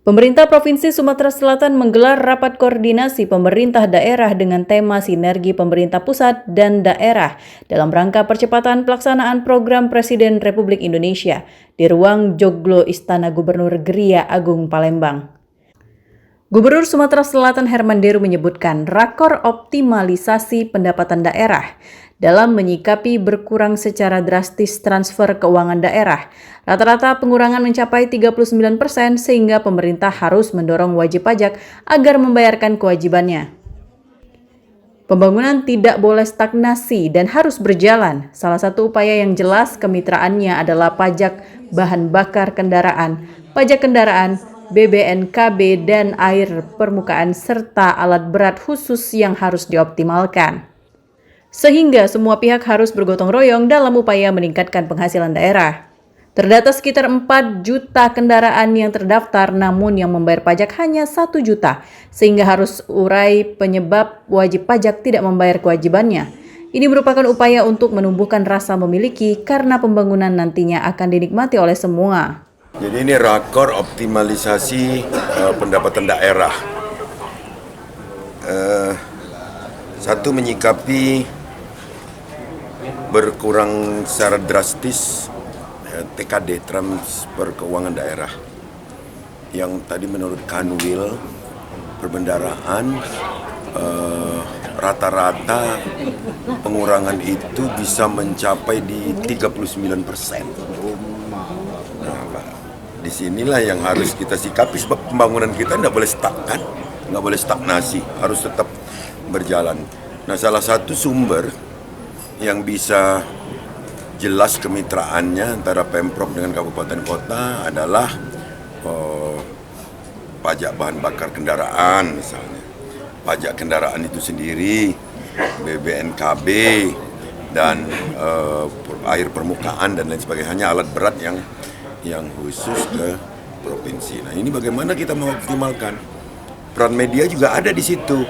Pemerintah Provinsi Sumatera Selatan menggelar rapat koordinasi pemerintah daerah dengan tema sinergi pemerintah pusat dan daerah dalam rangka percepatan pelaksanaan program Presiden Republik Indonesia di ruang Joglo Istana Gubernur Geria Agung Palembang. Gubernur Sumatera Selatan Herman Deru menyebutkan rakor optimalisasi pendapatan daerah dalam menyikapi berkurang secara drastis transfer keuangan daerah. Rata-rata pengurangan mencapai 39% sehingga pemerintah harus mendorong wajib pajak agar membayarkan kewajibannya. Pembangunan tidak boleh stagnasi dan harus berjalan. Salah satu upaya yang jelas kemitraannya adalah pajak bahan bakar kendaraan, pajak kendaraan, BBNKB, dan air permukaan serta alat berat khusus yang harus dioptimalkan. Sehingga semua pihak harus bergotong royong dalam upaya meningkatkan penghasilan daerah. Terdata sekitar 4 juta kendaraan yang terdaftar, namun yang membayar pajak hanya 1 juta, sehingga harus urai penyebab wajib pajak tidak membayar kewajibannya. Ini merupakan upaya untuk menumbuhkan rasa memiliki karena pembangunan nantinya akan dinikmati oleh semua. Jadi ini rakor optimalisasi pendapatan daerah. Satu, menyikapi berkurang secara drastis TKD, transfer keuangan daerah, yang tadi menurut Kanwil perbendaraan rata-rata pengurangan itu bisa mencapai di 39%. Nah, disinilah yang harus kita sikapi, sebab pembangunan kita tidak boleh stagnan, nggak boleh stagnasi, harus tetap berjalan. Nah, salah satu sumber yang bisa jelas kemitraannya antara Pemprov dengan kabupaten kota adalah pajak bahan bakar kendaraan misalnya, pajak kendaraan itu sendiri, BBNKB, dan air permukaan dan lain sebagainya, alat berat yang khusus ke provinsi. Nah, ini bagaimana kita mengoptimalkan? Peran media juga ada di situ.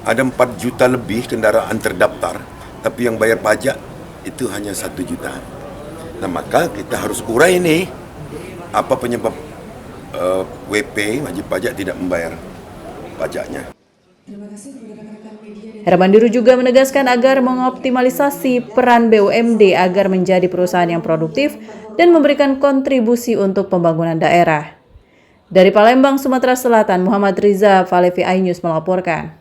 Ada 4 juta lebih kendaraan terdaftar, tapi yang bayar pajak itu hanya 1 juta. Nah, maka kita harus urai nih apa penyebab WP, wajib pajak, tidak membayar pajaknya. Herman Deru juga menegaskan agar mengoptimalisasi peran BUMD agar menjadi perusahaan yang produktif dan memberikan kontribusi untuk pembangunan daerah. Dari Palembang, Sumatera Selatan, Muhammad Riza, Valevi iNews melaporkan.